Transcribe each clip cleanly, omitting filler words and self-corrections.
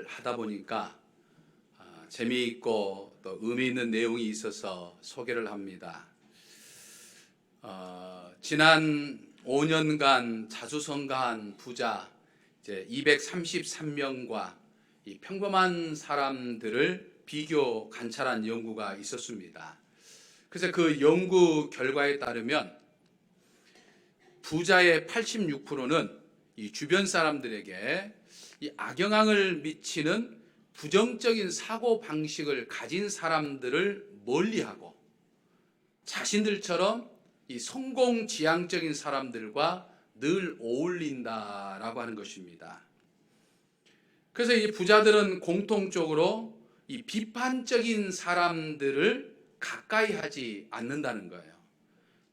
하다 보니까 재미있고 또 의미 있는 내용이 있어서 소개를 합니다. 지난 5년간 자수성가한 부자 이제 233명과 이 평범한 사람들을 비교 관찰한 연구가 있었습니다. 그래서 그 연구 결과에 따르면 부자의 86%는 이 주변 사람들에게 이 악영향을 미치는 부정적인 사고 방식을 가진 사람들을 멀리하고 자신들처럼 이 성공지향적인 사람들과 늘 어울린다라고 하는 것입니다. 그래서 이 부자들은 공통적으로 이 비판적인 사람들을 가까이 하지 않는다는 거예요.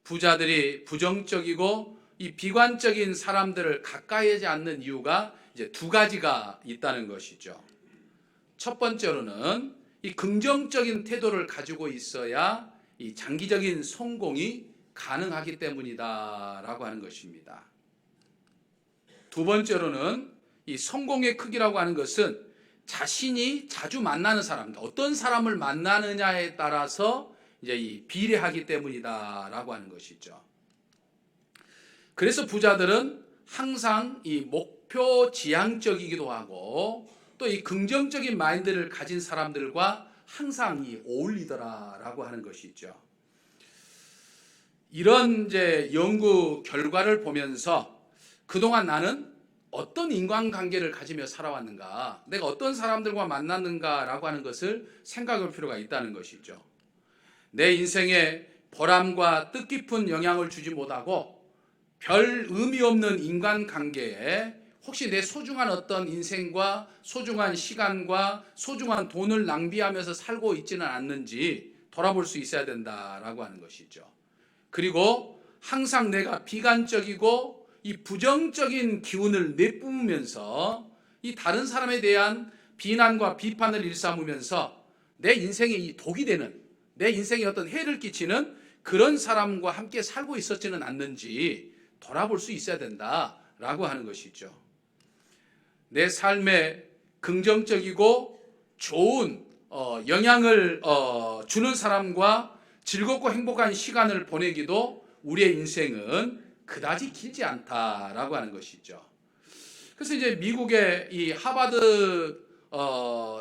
부자들이 부정적이고 이 비관적인 사람들을 가까이 하지 않는 이유가 이제 두 가지가 있다는 것이죠. 첫 번째로는 이 긍정적인 태도를 가지고 있어야 이 장기적인 성공이 가능하기 때문이다라고 하는 것입니다. 두 번째로는 이 성공의 크기라고 하는 것은 자신이 자주 만나는 사람들, 어떤 사람을 만나느냐에 따라서 이제 이 비례하기 때문이다라고 하는 것이죠. 그래서 부자들은 항상 이 목표 지향적이기도 하고 또 이 긍정적인 마인드를 가진 사람들과 항상 이 어울리더라라고 하는 것이죠. 이런 이제 연구 결과를 보면서 그동안 나는 어떤 인간관계를 가지며 살아왔는가, 내가 어떤 사람들과 만났는가라고 하는 것을 생각할 필요가 있다는 것이죠. 내 인생에 보람과 뜻깊은 영향을 주지 못하고 별 의미 없는 인간관계에 혹시 내 소중한 어떤 인생과 소중한 시간과 소중한 돈을 낭비하면서 살고 있지는 않는지 돌아볼 수 있어야 된다라고 하는 것이죠. 그리고 항상 내가 비관적이고 이 부정적인 기운을 내뿜으면서 이 다른 사람에 대한 비난과 비판을 일삼으면서 내 인생에 이 독이 되는, 내 인생에 어떤 해를 끼치는 그런 사람과 함께 살고 있었지는 않는지 돌아볼 수 있어야 된다라고 하는 것이죠. 내 삶에 긍정적이고 좋은 영향을 주는 사람과 즐겁고 행복한 시간을 보내기도 우리의 인생은 그다지 길지 않다라고 하는 것이죠. 그래서 이제 미국의 이 하버드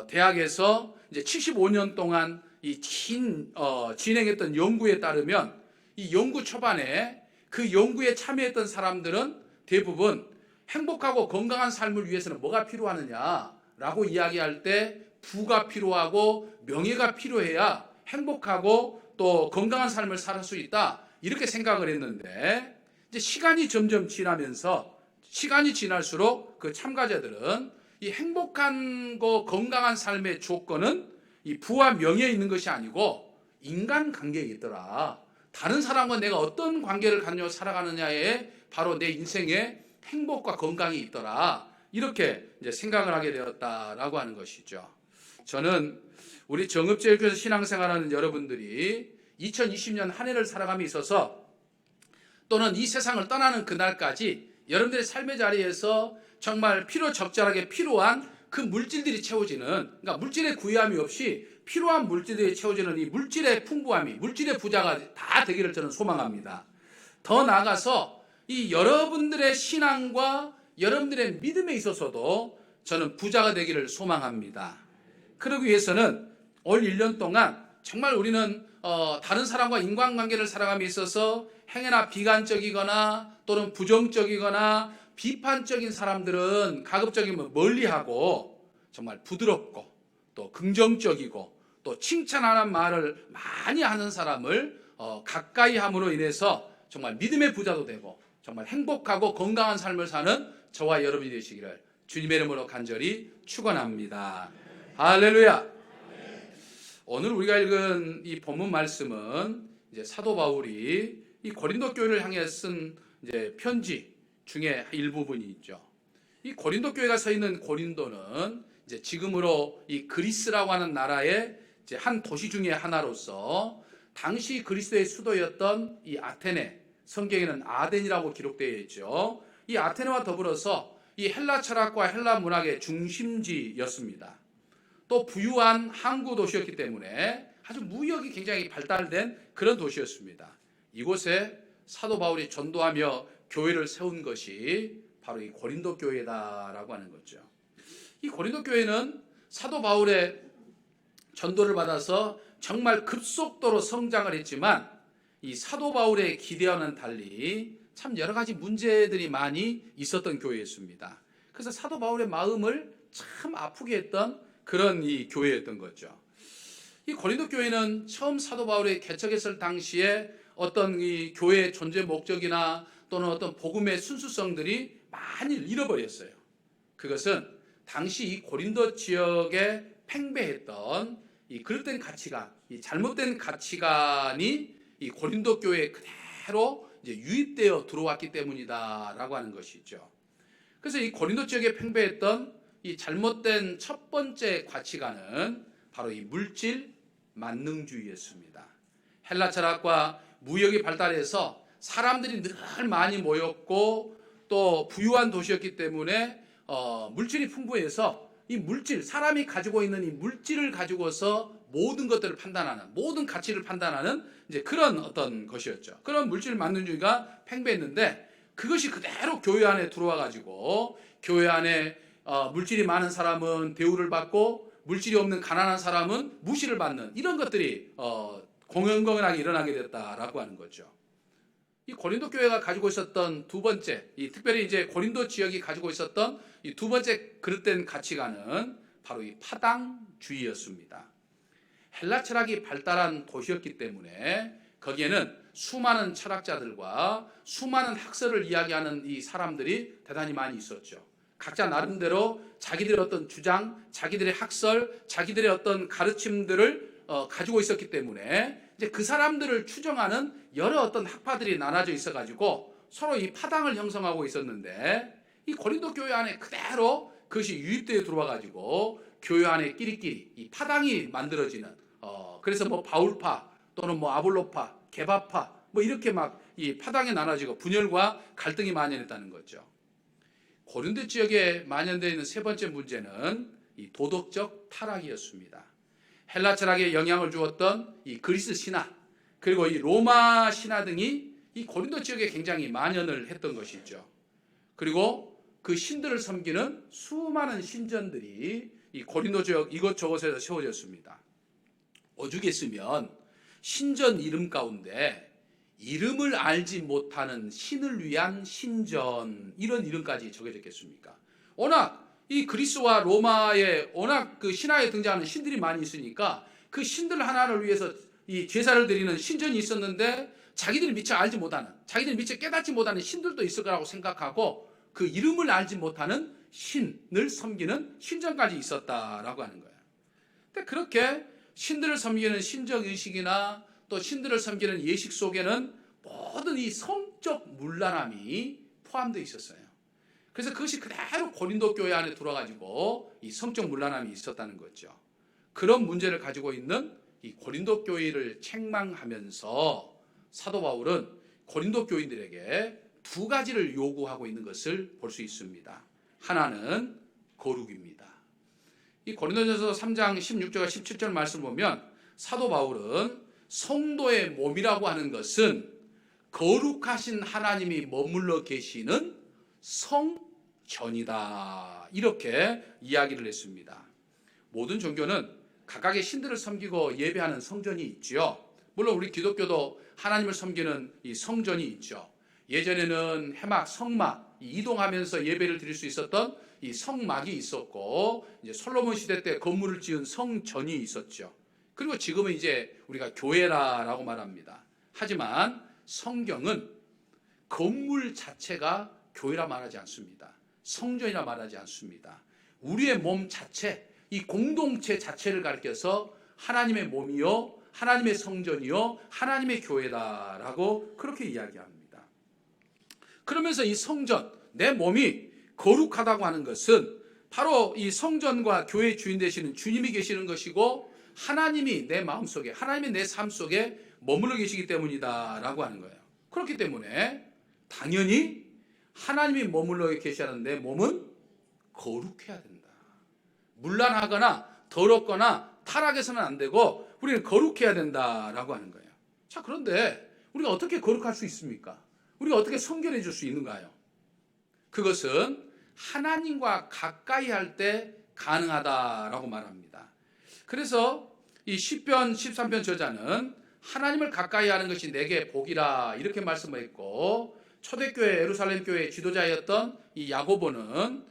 대학에서 이제 75년 동안 이 진행했던 연구에 따르면 이 연구 초반에 그 연구에 참여했던 사람들은 대부분 행복하고 건강한 삶을 위해서는 뭐가 필요하느냐라고 이야기할 때 부가 필요하고 명예가 필요해야 행복하고 또 건강한 삶을 살 수 있다 이렇게 생각을 했는데 이제 시간이 점점 지나면서 시간이 지날수록 그 참가자들은 이 행복한 거 건강한 삶의 조건은 이 부와 명예에 있는 것이 아니고 인간관계에 있더라. 다른 사람과 내가 어떤 관계를 가지고 살아가느냐에 바로 내 인생에 행복과 건강이 있더라. 이렇게 이제 생각을 하게 되었다라고 하는 것이죠. 저는 우리 정읍제일교회에서 신앙생활하는 여러분들이 2020년 한 해를 살아감에 있어서 또는 이 세상을 떠나는 그날까지 여러분들의 삶의 자리에서 정말 필요적절하게 필요한 그 물질들이 채워지는, 그러니까 물질의 구애함이 없이 필요한 물질들이 채워지는 이 물질의 풍부함이, 물질의 부자가 다 되기를 저는 소망합니다. 더 나아가서 이 여러분들의 신앙과 여러분들의 믿음에 있어서도 저는 부자가 되기를 소망합니다. 그러기 위해서는 올 1년 동안 정말 우리는 다른 사람과 인간관계를 살아감에 있어서 행여나 비관적이거나 또는 부정적이거나 비판적인 사람들은 가급적이면 멀리하고 정말 부드럽고 또 긍정적이고 또 칭찬하는 말을 많이 하는 사람을 가까이 함으로 인해서 정말 믿음의 부자도 되고 정말 행복하고 건강한 삶을 사는 저와 여러분이 되시기를 주님의 이름으로 간절히 축원합니다. 할렐루야. 오늘 우리가 읽은 이 본문 말씀은 이제 사도 바울이 이 고린도 교회를 향해 쓴 이제 편지 중에 일부분이 있죠. 이 고린도 교회가 서 있는 고린도는 이제 지금으로 이 그리스라고 하는 나라의 이제 한 도시 중에 하나로서 당시 그리스도의 수도였던 이 아테네, 성경에는 아덴이라고 기록되어 있죠. 이 아테네와 더불어서 이 헬라 철학과 헬라 문학의 중심지였습니다. 또 부유한 항구 도시였기 때문에 아주 무역이 굉장히 발달된 그런 도시였습니다. 이곳에 사도 바울이 전도하며 교회를 세운 것이 바로 이 고린도 교회다라고 하는 거죠. 이 고린도 교회는 사도 바울의 전도를 받아서 정말 급속도로 성장을 했지만 이 사도 바울의 기대와는 달리 참 여러 가지 문제들이 많이 있었던 교회였습니다. 그래서 사도 바울의 마음을 참 아프게 했던 그런 이 교회였던 거죠. 이 고린도 교회는 처음 사도 바울이 개척했을 당시에 어떤 이 교회의 존재 목적이나 또는 어떤 복음의 순수성들이 많이 잃어버렸어요. 그것은 당시 이 고린도 지역에 팽배했던 이 그릇된 가치관, 이 잘못된 가치관이 이 고린도 교회에 그대로 이제 유입되어 들어왔기 때문이다라고 하는 것이죠. 그래서 이 고린도 지역에 팽배했던 이 잘못된 첫 번째 가치관은 바로 이 물질 만능주의였습니다. 헬라 철학과 무역이 발달해서 사람들이 늘 많이 모였고 또 부유한 도시였기 때문에 물질이 풍부해서 이 물질, 사람이 가지고 있는 이 물질을 가지고서 모든 것들을 판단하는, 모든 가치를 판단하는 이제 그런 어떤 것이었죠. 그런 물질 만능주의가 팽배했는데 그것이 그대로 교회 안에 들어와 가지고 교회 안에 물질이 많은 사람은 대우를 받고 물질이 없는 가난한 사람은 무시를 받는 이런 것들이 공연공연하게 일어나게 됐다라고 하는 거죠. 이 고린도 교회가 가지고 있었던 두 번째, 이 특별히 이제 고린도 지역이 가지고 있었던 이 두 번째 그릇된 가치관은 바로 이 파당주의였습니다. 헬라 철학이 발달한 도시였기 때문에 거기에는 수많은 철학자들과 수많은 학설을 이야기하는 이 사람들이 대단히 많이 있었죠. 각자 나름대로 자기들의 어떤 주장, 자기들의 학설, 자기들의 어떤 가르침들을 가지고 있었기 때문에 이제 그 사람들을 추정하는 여러 어떤 학파들이 나눠져 있어가지고 서로 이 파당을 형성하고 있었는데 이 고린도 교회 안에 그대로 그것이 유입되어 들어와가지고 교회 안에 끼리끼리 이 파당이 만들어지는 그래서 뭐 바울파 또는 뭐 아볼로파, 게바파 뭐 이렇게 막 이 파당에 나눠지고 분열과 갈등이 만연했다는 거죠. 고린도 지역에 만연되어 있는 세 번째 문제는 이 도덕적 타락이었습니다. 헬라 철학에 영향을 주었던 이 그리스 신화 그리고 이 로마 신화 등이 이 고린도 지역에 굉장히 만연을 했던 것이죠. 그리고 그 신들을 섬기는 수많은 신전들이 이 고린도 지역 이곳저곳에서 세워졌습니다. 오죽했으면 신전 이름 가운데 이름을 알지 못하는 신을 위한 신전 이런 이름까지 적혀졌겠습니까? 워낙 이 그리스와 로마에 워낙 그 신화에 등장하는 신들이 많이 있으니까 그 신들 하나를 위해서 이 제사를 드리는 신전이 있었는데 자기들이 미처 알지 못하는, 자기들이 미처 깨닫지 못하는 신들도 있을 거라고 생각하고 그 이름을 알지 못하는 신을 섬기는 신전까지 있었다라고 하는 거예요. 근데 그렇게 신들을 섬기는 신적 의식이나 또 신들을 섬기는 예식 속에는 모든 이 성적 문란함이 포함되어 있었어요. 그래서 그것이 그대로 고린도 교회 안에 들어와가지고 이 성적 문란함이 있었다는 거죠. 그런 문제를 가지고 있는 이 고린도 교회를 책망하면서 사도 바울은 고린도 교인들에게 두 가지를 요구하고 있는 것을 볼 수 있습니다. 하나는 거룩입니다. 이 고린도전서 3장 16절과 17절 말씀을 보면 사도 바울은 성도의 몸이라고 하는 것은 거룩하신 하나님이 머물러 계시는 성전이다. 이렇게 이야기를 했습니다. 모든 종교는 각각의 신들을 섬기고 예배하는 성전이 있죠. 물론 우리 기독교도 하나님을 섬기는 이 성전이 있죠. 예전에는 해막, 성막 이동하면서 예배를 드릴 수 있었던 이 성막이 있었고 이제 솔로몬 시대 때 건물을 지은 성전이 있었죠. 그리고 지금은 이제 우리가 교회라고 말합니다. 하지만 성경은 건물 자체가 교회라 말하지 않습니다. 성전이라 말하지 않습니다. 우리의 몸 자체, 이 공동체 자체를 가리켜서 하나님의 몸이요, 하나님의 성전이요, 하나님의 교회다라고 그렇게 이야기합니다. 그러면서 이 성전, 내 몸이 거룩하다고 하는 것은 바로 이 성전과 교회의 주인 되시는 주님이 계시는 것이고 하나님이 내 마음속에, 하나님이 내 삶 속에 머물러 계시기 때문이다라고 하는 거예요. 그렇기 때문에 당연히 하나님이 머물러 계시는 내 몸은 거룩해야 된다. 문란하거나 더럽거나 타락해서는 안 되고 우리는 거룩해야 된다라고 하는 거예요. 자, 그런데 우리가 어떻게 거룩할 수 있습니까? 우리가 어떻게 성결해 줄 수 있는가요? 그것은 하나님과 가까이 할 때 가능하다라고 말합니다. 그래서 이 시편 13편 저자는 하나님을 가까이 하는 것이 내게 복이라 이렇게 말씀했고, 초대교회 예루살렘 교회의 지도자였던 이 야고보는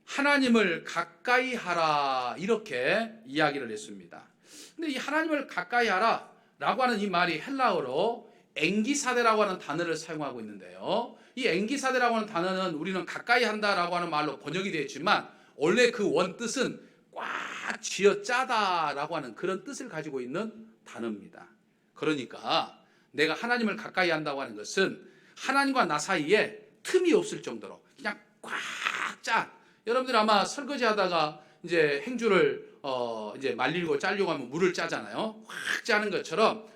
하나님을 가까이 하라 이렇게 이야기를 했습니다. 근데 이 하나님을 가까이 하라 라고 하는 이 말이 헬라어로 엥기사데라고 하는 단어를 사용하고 있는데요. 이 엥기사데라고 하는 단어는 우리는 가까이 한다라고 하는 말로 번역이 되어 있지만 원래 그 원뜻은 꽉 쥐어짜다라고 하는 그런 뜻을 가지고 있는 단어입니다. 그러니까 내가 하나님을 가까이 한다고 하는 것은 하나님과 나 사이에 틈이 없을 정도로 그냥 꽉 짜. 여러분들 아마 설거지 하다가 이제 행주를 이제 말리고 짜려고 하면 물을 짜잖아요. 확 짜는 것처럼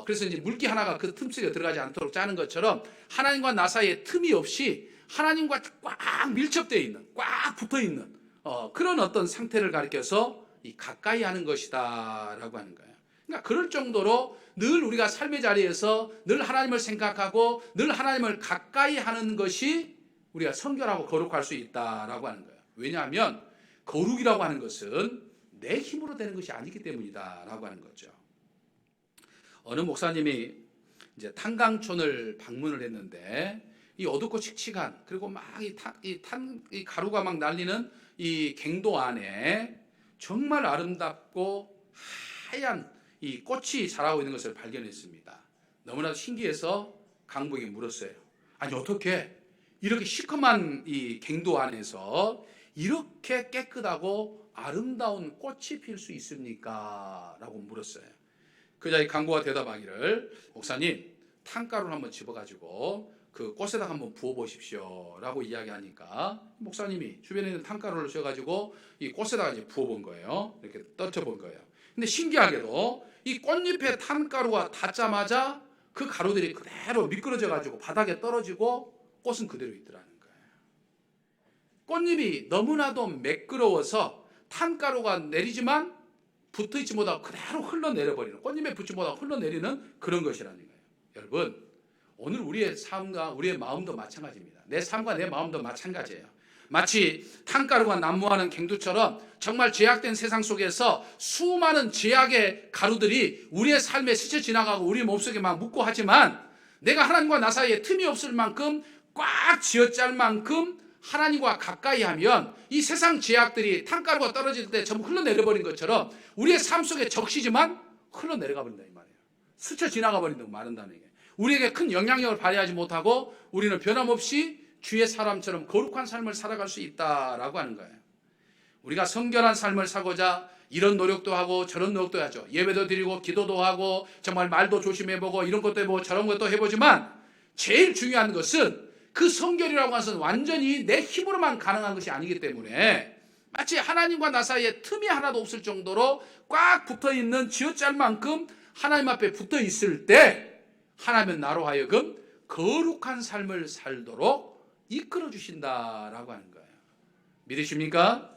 그래서 이제 물기 하나가 그 틈속에 들어가지 않도록 짜는 것처럼 하나님과 나 사이에 틈이 없이 하나님과 꽉 밀접되어 있는, 꽉 붙어 있는 그런 어떤 상태를 가리켜서 이 가까이 하는 것이다라고 하는 거예요. 그러니까 그럴 정도로 늘 우리가 삶의 자리에서 늘 하나님을 생각하고 늘 하나님을 가까이 하는 것이 우리가 성결하고 거룩할 수 있다라고 하는 거예요. 왜냐하면 거룩이라고 하는 것은 내 힘으로 되는 것이 아니기 때문이다라고 하는 거죠. 어느 목사님이 이제 탄강촌을 방문을 했는데 이 어둡고 칙칙한 그리고 막 이 가루가 막 날리는 이 갱도 안에 정말 아름답고 하얀 이 꽃이 자라고 있는 것을 발견했습니다. 너무나도 신기해서 강부에게 물었어요. 아니 어떻게 이렇게 시커먼 이 갱도 안에서 이렇게 깨끗하고 아름다운 꽃이 필 수 있습니까? 라고 물었어요. 그자의 강구가 대답하기를 목사님 탄가루를 한번 집어가지고 그 꽃에다 한번 부어보십시오 라고 이야기하니까 목사님이 주변에 있는 탄가루를 씌워가지고 이 꽃에다가 이제 부어본 거예요. 이렇게 떨쳐본 거예요. 근데 신기하게도 이 꽃잎에 탄가루가 닿자마자 그 가루들이 그대로 미끄러져가지고 바닥에 떨어지고 꽃은 그대로 있더라는 거예요. 꽃잎이 너무나도 매끄러워서 탄가루가 내리지만 붙어있지 못하고 그대로 흘러내려버리는, 꽃잎에 붙지 못하고 흘러내리는 그런 것이라는 거예요. 여러분, 오늘 우리의 삶과 우리의 마음도 마찬가지입니다. 내 삶과 내 마음도 마찬가지예요. 마치 탄가루가 난무하는 갱두처럼 정말 죄악된 세상 속에서 수많은 죄악의 가루들이 우리의 삶에 스쳐 지나가고 우리 몸속에 막 묻고 하지만 내가 하나님과 나 사이에 틈이 없을 만큼 꽉 쥐어짤 만큼 하나님과 가까이 하면 이 세상 죄악들이 탄가루가 떨어질 때 전부 흘러내려버린 것처럼 우리의 삶 속에 적시지만 흘러내려가 버린다 이 말이에요. 스쳐 지나가 버린다고 말한다는 게 우리에게 큰 영향력을 발휘하지 못하고 우리는 변함없이 주의 사람처럼 거룩한 삶을 살아갈 수 있다라고 하는 거예요. 우리가 성결한 삶을 살고자 이런 노력도 하고 저런 노력도 하죠. 예배도 드리고 기도도 하고 정말 말도 조심해보고 이런 것도 해보고 저런 것도 해보지만 제일 중요한 것은 그 성결이라고 하는 것은 완전히 내 힘으로만 가능한 것이 아니기 때문에 마치 하나님과 나 사이에 틈이 하나도 없을 정도로 꽉 붙어있는 쥐어짤 만큼 하나님 앞에 붙어있을 때 하나님은 나로 하여금 거룩한 삶을 살도록 이끌어 주신다라고 하는 거예요. 믿으십니까?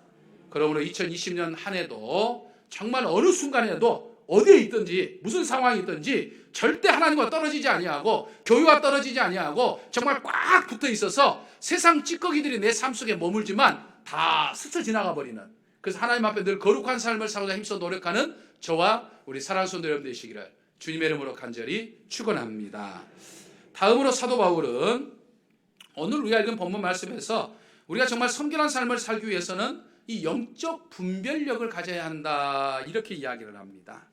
그러므로 2020년 한 해도 정말 어느 순간에도 어디에 있든지 무슨 상황이 있든지 절대 하나님과 떨어지지 아니하고 교회와 떨어지지 아니하고 정말 꽉 붙어 있어서 세상 찌꺼기들이 내 삶 속에 머물지만 다 스쳐 지나가 버리는, 그래서 하나님 앞에 늘 거룩한 삶을 살고자 힘써 노력하는 저와 우리 사랑하는 성도 여러분 되시기를 주님의 이름으로 간절히 축원합니다. 다음으로 사도 바울은 오늘 우리가 읽은 본문 말씀에서 우리가 정말 성결한 삶을 살기 위해서는 이 영적 분별력을 가져야 한다 이렇게 이야기를 합니다.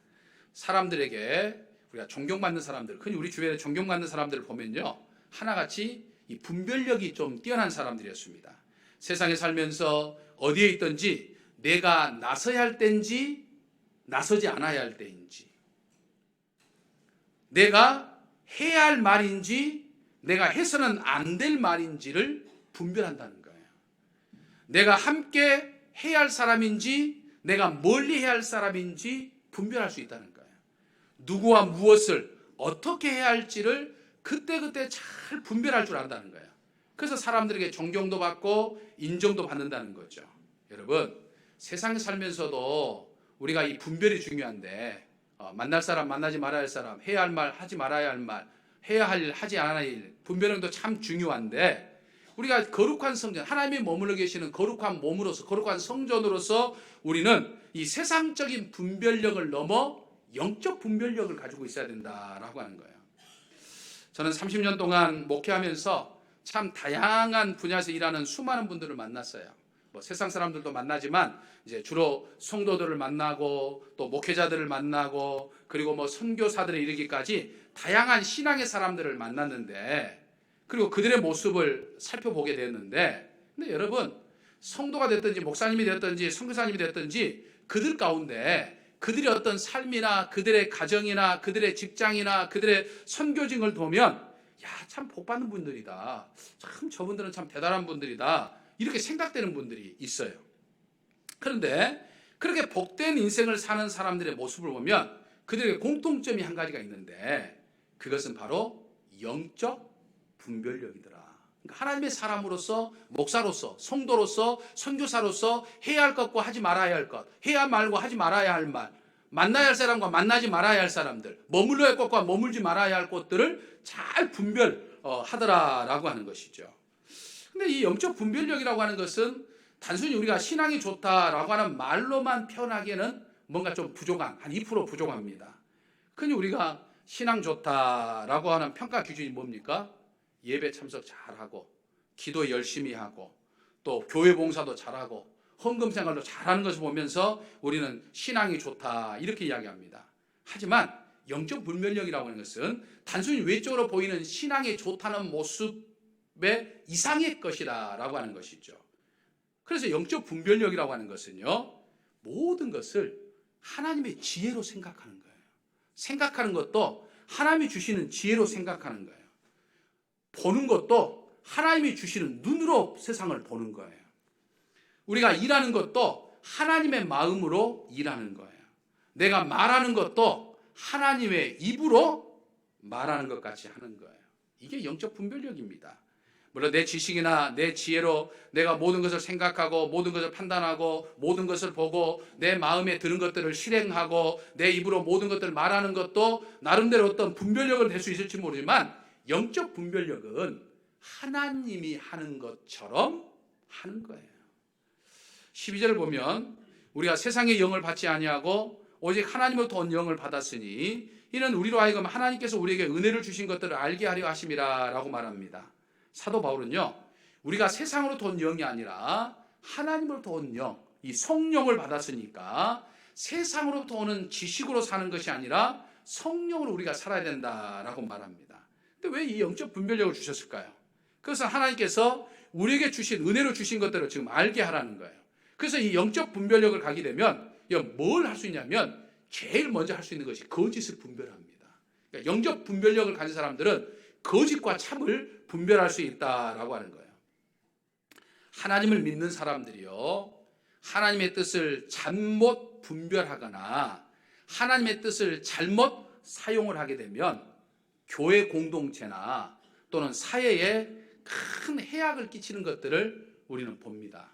사람들에게 우리가 존경받는 사람들, 흔히 우리 주변에 존경받는 사람들을 보면요 하나같이 이 분별력이 좀 뛰어난 사람들이었습니다. 세상에 살면서 어디에 있든지 내가 나서야 할 때인지 나서지 않아야 할 때인지, 내가 해야 할 말인지 내가 해서는 안 될 말인지를 분별한다는 거예요. 내가 함께 해야 할 사람인지 내가 멀리 해야 할 사람인지 분별할 수 있다는 거예요. 누구와 무엇을 어떻게 해야 할지를 그때그때 잘 분별할 줄 안다는 거예요. 그래서 사람들에게 존경도 받고 인정도 받는다는 거죠. 여러분, 세상에 살면서도 우리가 이 분별이 중요한데 만날 사람, 만나지 말아야 할 사람, 해야 할 말, 하지 말아야 할 말, 해야 할 일, 하지 않아야 할 일, 분별력도 참 중요한데 우리가 거룩한 성전, 하나님이 머물러 계시는 거룩한 몸으로서, 거룩한 성전으로서 우리는 이 세상적인 분별력을 넘어 영적 분별력을 가지고 있어야 된다라고 하는 거예요. 저는 30년 동안 목회하면서 참 다양한 분야에서 일하는 수많은 분들을 만났어요. 뭐 세상 사람들도 만나지만 이제 주로 성도들을 만나고 또 목회자들을 만나고 그리고 뭐 선교사들에 이르기까지 다양한 신앙의 사람들을 만났는데 그리고 그들의 모습을 살펴보게 됐는데 근데 여러분 성도가 됐든지 목사님이 됐든지 선교사님이 됐든지 그들 가운데 그들의 어떤 삶이나 그들의 가정이나 그들의 직장이나 그들의 선교직을 보면 야, 참 복받는 분들이다. 참 저분들은 참 대단한 분들이다. 이렇게 생각되는 분들이 있어요. 그런데 그렇게 복된 인생을 사는 사람들의 모습을 보면 그들에게 공통점이 한 가지가 있는데 그것은 바로 영적 분별력이더라. 그러니까 하나님의 사람으로서 목사로서 성도로서 선교사로서 해야 할 것과 하지 말아야 할 것, 해야 말고 하지 말아야 할 말, 만나야 할 사람과 만나지 말아야 할 사람들, 머물러야 할 것과 머물지 말아야 할 것들을 잘 분별하더라라고 하는 것이죠. 근데 이 영적 분별력이라고 하는 것은 단순히 우리가 신앙이 좋다라고 하는 말로만 표현하기에는 뭔가 좀 부족한, 한 2% 부족합니다. 흔히 우리가 신앙 좋다라고 하는 평가 기준이 뭡니까? 예배 참석 잘하고 기도 열심히 하고 또 교회 봉사도 잘하고 헌금 생활도 잘하는 것을 보면서 우리는 신앙이 좋다 이렇게 이야기합니다. 하지만 영적 분별력이라고 하는 것은 단순히 외적으로 보이는 신앙이 좋다는 모습의 이상의 것이다라고 하는 것이죠. 그래서 영적 분별력이라고 하는 것은요 모든 것을 하나님의 지혜로 생각하는 거예요. 생각하는 것도 하나님이 주시는 지혜로 생각하는 거예요. 보는 것도 하나님이 주시는 눈으로 세상을 보는 거예요. 우리가 일하는 것도 하나님의 마음으로 일하는 거예요. 내가 말하는 것도 하나님의 입으로 말하는 것 같이 하는 거예요. 이게 영적 분별력입니다. 물론 내 지식이나 내 지혜로 내가 모든 것을 생각하고 모든 것을 판단하고 모든 것을 보고 내 마음에 드는 것들을 실행하고 내 입으로 모든 것들을 말하는 것도 나름대로 어떤 분별력을 낼 수 있을지 모르지만 영적 분별력은 하나님이 하는 것처럼 하는 거예요. 12절을 보면 우리가 세상의 영을 받지 아니하고 오직 하나님으로부터 온 영을 받았으니 이는 우리로 하여금 하나님께서 우리에게 은혜를 주신 것들을 알게 하려 하심이라 라고 말합니다. 사도 바울은요 우리가 세상으로부터 온 영이 아니라 하나님으로부터 온 영, 이 성령을 받았으니까 세상으로부터 오는 지식으로 사는 것이 아니라 성령으로 우리가 살아야 된다라고 말합니다. 근데 왜 이 영적 분별력을 주셨을까요? 그것은 하나님께서 우리에게 주신 은혜로 주신 것들을 지금 알게 하라는 거예요. 그래서 이 영적 분별력을 가게 되면 뭘 할 수 있냐면 제일 먼저 할 수 있는 것이 거짓을 분별합니다. 그러니까 영적 분별력을 가진 사람들은 거짓과 참을 분별할 수 있다라고 하는 거예요. 하나님을 믿는 사람들이요 하나님의 뜻을 잘못 분별하거나 하나님의 뜻을 잘못 사용을 하게 되면 교회 공동체나 또는 사회에 큰 해악을 끼치는 것들을 우리는 봅니다.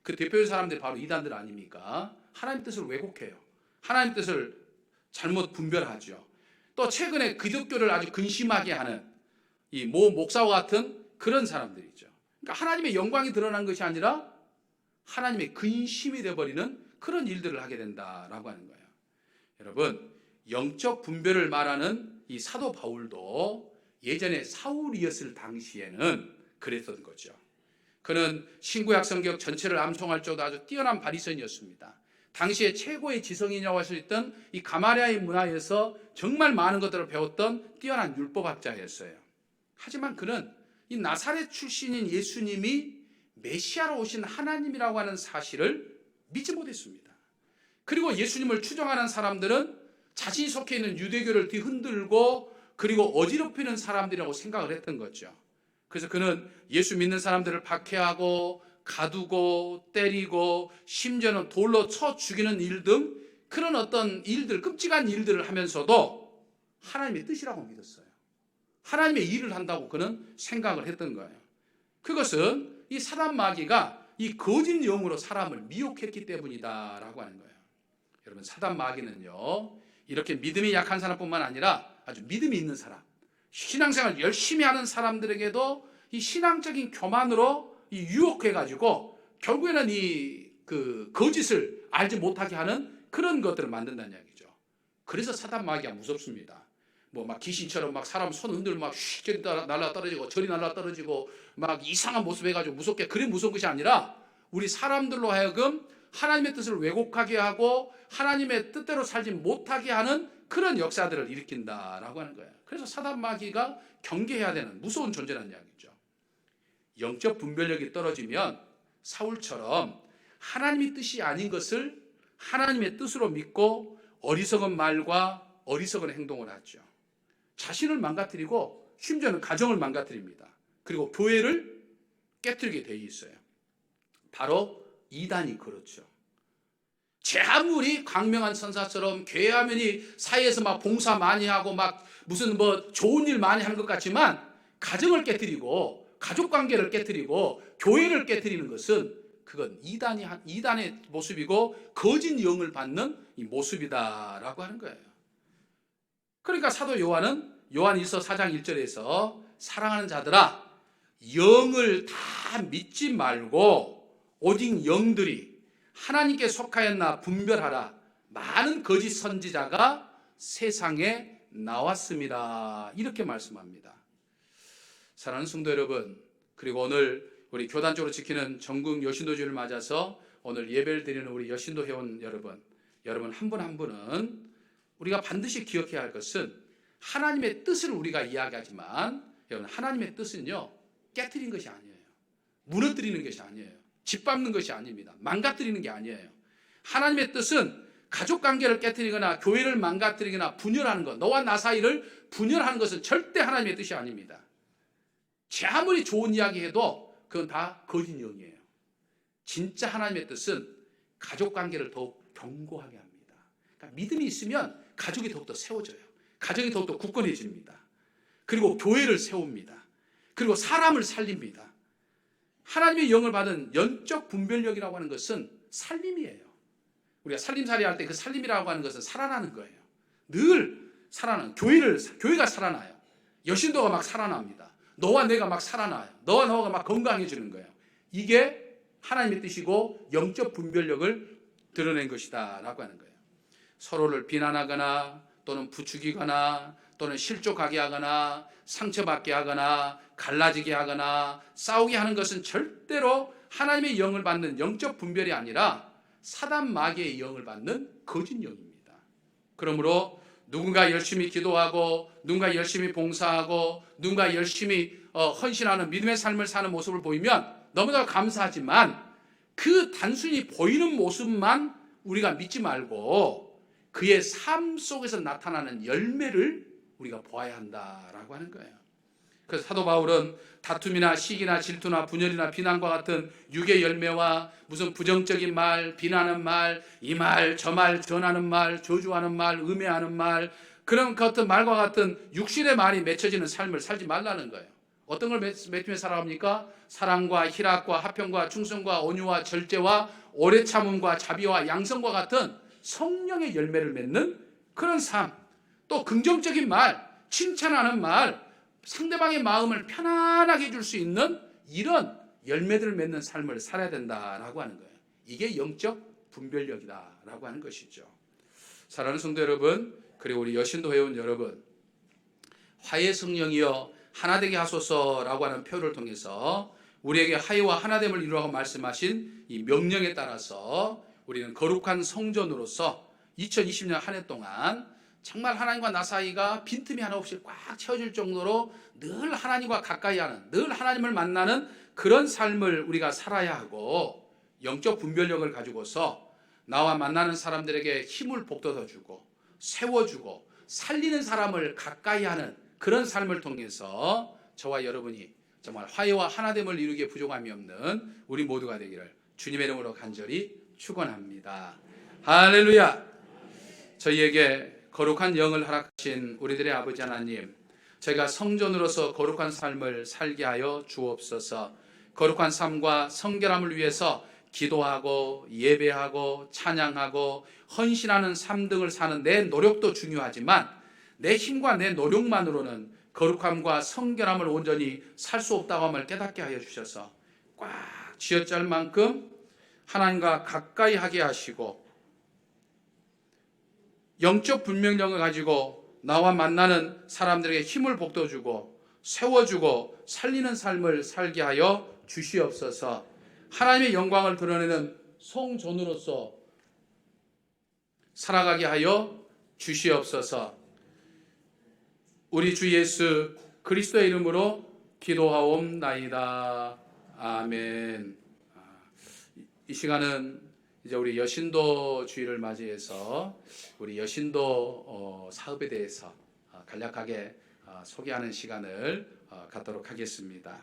그 대표적인 사람들이 바로 이단들 아닙니까? 하나님 뜻을 왜곡해요. 하나님 뜻을 잘못 분별하죠. 또 최근에 기독교를 아주 근심하게 하는 이 모 목사와 같은 그런 사람들이죠. 그러니까 하나님의 영광이 드러난 것이 아니라 하나님의 근심이 되어버리는 그런 일들을 하게 된다라고 하는 거예요. 여러분, 영적 분별을 말하는 이 사도 바울도 예전에 사울이었을 당시에는 그랬던 거죠. 그는 신구약 성경 전체를 암송할 정도 아주 뛰어난 바리새인이었습니다. 당시에 최고의 지성인이라고 할 수 있던 이 가마리아의 문화에서 정말 많은 것들을 배웠던 뛰어난 율법학자였어요. 하지만 그는 이 나사렛 출신인 예수님이 메시아로 오신 하나님이라고 하는 사실을 믿지 못했습니다. 그리고 예수님을 추종하는 사람들은 자신이 속해 있는 유대교를 뒤흔들고 그리고 어지럽히는 사람들이라고 생각을 했던 거죠. 그래서 그는 예수 믿는 사람들을 박해하고 가두고 때리고 심지어는 돌로 쳐 죽이는 일 등 그런 어떤 일들, 끔찍한 일들을 하면서도 하나님의 뜻이라고 믿었어요. 하나님의 일을 한다고 그는 생각을 했던 거예요. 그것은 이 사단 마귀가 이 거짓 영으로 사람을 미혹했기 때문이다라고 하는 거예요. 여러분, 사단 마귀는요, 이렇게 믿음이 약한 사람뿐만 아니라 아주 믿음이 있는 사람, 신앙생활 열심히 하는 사람들에게도 이 신앙적인 교만으로 이 유혹해가지고 결국에는 그 거짓을 알지 못하게 하는 그런 것들을 만든다는 이야기죠. 그래서 사단 마귀가 무섭습니다. 뭐 막 귀신처럼 막 사람 손 흔들면 막 저리 날라 떨어지고 저리 날라 떨어지고 막 이상한 모습 해가지고 무섭게, 그래 무서운 것이 아니라 우리 사람들로 하여금 하나님의 뜻을 왜곡하게 하고 하나님의 뜻대로 살지 못하게 하는 그런 역사들을 일으킨다라고 하는 거예요. 그래서 사단 마귀가 경계해야 되는 무서운 존재라는 이야기죠. 영적 분별력이 떨어지면 사울처럼 하나님의 뜻이 아닌 것을 하나님의 뜻으로 믿고 어리석은 말과 어리석은 행동을 하죠. 자신을 망가뜨리고 심지어는 가정을 망가뜨립니다. 그리고 교회를 깨뜨리게 돼 있어요. 바로 이단이 그렇죠. 제 아무리 광명한 선사처럼 교회 하면이 사회에서 막 봉사 많이 하고 막 무슨 뭐 좋은 일 많이 하는 것 같지만 가정을 깨뜨리고 가족 관계를 깨뜨리고 교회를 깨뜨리는 것은 그건 이단의 모습이고 거짓 영을 받는 이 모습이다라고 하는 거예요. 그러니까 사도 요한은 요한일서 4장 1절에서 사랑하는 자들아, 영을 다 믿지 말고 오직 영들이 하나님께 속하였나 분별하라. 많은 거짓 선지자가 세상에 나왔습니다. 이렇게 말씀합니다. 사랑하는 성도 여러분, 그리고 오늘 우리 교단적으로 지키는 전국 여신도주를 맞아서 오늘 예배를 드리는 우리 여신도 회원 여러분 한 분 한 분은 우리가 반드시 기억해야 할 것은 하나님의 뜻을 우리가 이야기하지만 여러분, 하나님의 뜻은요, 깨트린 것이 아니에요. 무너뜨리는 것이 아니에요. 짓밟는 것이 아닙니다. 망가뜨리는 게 아니에요. 하나님의 뜻은 가족관계를 깨트리거나 교회를 망가뜨리거나 분열하는 것, 너와 나 사이를 분열하는 것은 절대 하나님의 뜻이 아닙니다. 제 아무리 좋은 이야기 해도 그건 다 거짓 영이에요. 진짜 하나님의 뜻은 가족관계를 더욱 견고하게 합니다. 그러니까 믿음이 있으면 가족이 더욱더 세워져요. 가정이 더욱더 굳건해집니다. 그리고 교회를 세웁니다. 그리고 사람을 살립니다. 하나님의 영을 받은 영적 분별력이라고 하는 것은 살림이에요. 우리가 살림살이 할 때 그 살림이라고 하는 것은 살아나는 거예요. 늘 살아나는, 교회가 살아나요. 여신도가 막 살아납니다. 너와 내가 막 살아나요. 너와 너가 막 건강해지는 거예요. 이게 하나님의 뜻이고 영적 분별력을 드러낸 것이다 라고 하는 거예요. 서로를 비난하거나 또는 부추기거나 또는 실족하게 하거나 상처받게 하거나 갈라지게 하거나 싸우게 하는 것은 절대로 하나님의 영을 받는 영적 분별이 아니라 사단 마귀의 영을 받는 거짓 영입니다. 그러므로 누군가 열심히 기도하고 누군가 열심히 봉사하고 누군가 열심히 헌신하는 믿음의 삶을 사는 모습을 보이면 너무나 감사하지만 그 단순히 보이는 모습만 우리가 믿지 말고 그의 삶 속에서 나타나는 열매를 우리가 보아야 한다라고 하는 거예요. 그래서 사도 바울은 다툼이나 시기나 질투나 분열이나 비난과 같은 육의 열매와 무슨 부정적인 말, 비난하는 말, 이 말, 저 말, 전하는 말, 저주하는 말, 음해하는 말, 그런 같은 말과 같은 육신의 말이 맺혀지는 삶을 살지 말라는 거예요. 어떤 걸 맺으며 살아갑니까? 사랑과 희락과 화평과 충성과 온유와 절제와 오래 참음과 자비와 양성과 같은 성령의 열매를 맺는 그런 삶, 또 긍정적인 말, 칭찬하는 말, 상대방의 마음을 편안하게 해줄 수 있는 이런 열매들을 맺는 삶을 살아야 된다라고 하는 거예요. 이게 영적 분별력이다라고 하는 것이죠. 사랑하는 성도 여러분, 그리고 우리 여신도 회원 여러분, 화해 성령이여 하나 되게 하소서라고 하는 표를 통해서 우리에게 화해와 하나됨을 이루라고 말씀하신 이 명령에 따라서 우리는 거룩한 성전으로서 2020년 한 해 동안 정말 하나님과 나 사이가 빈틈이 하나 없이 꽉 채워질 정도로 늘 하나님과 가까이 하는, 늘 하나님을 만나는 그런 삶을 우리가 살아야 하고, 영적 분별력을 가지고서 나와 만나는 사람들에게 힘을 북돋아주고 세워주고 살리는 사람을 가까이 하는 그런 삶을 통해서 저와 여러분이 정말 화해와 하나됨을 이루기에 부족함이 없는 우리 모두가 되기를 주님의 이름으로 간절히 축원합니다. 할렐루야. 저희에게 거룩한 영을 허락하신 우리들의 아버지 하나님, 저희가 성전으로서 거룩한 삶을 살게 하여 주옵소서. 거룩한 삶과 성결함을 위해서 기도하고 예배하고 찬양하고 헌신하는 삶 등을 사는 내 노력도 중요하지만 내 힘과 내 노력만으로는 거룩함과 성결함을 온전히 살 수 없다고 함을 깨닫게 하여 주셔서 꽉 쥐어짤 만큼 하나님과 가까이 하게 하시고 영적 분명령을 가지고 나와 만나는 사람들에게 힘을 북돋주고 세워주고 살리는 삶을 살게 하여 주시옵소서. 하나님의 영광을 드러내는 성전으로서 살아가게 하여 주시옵소서. 우리 주 예수 그리스도의 이름으로 기도하옵나이다. 아멘. 이 시간은 이제 우리 여신도 주일을 맞이해서 우리 여신도 사업에 대해서 간략하게 소개하는 시간을 갖도록 하겠습니다.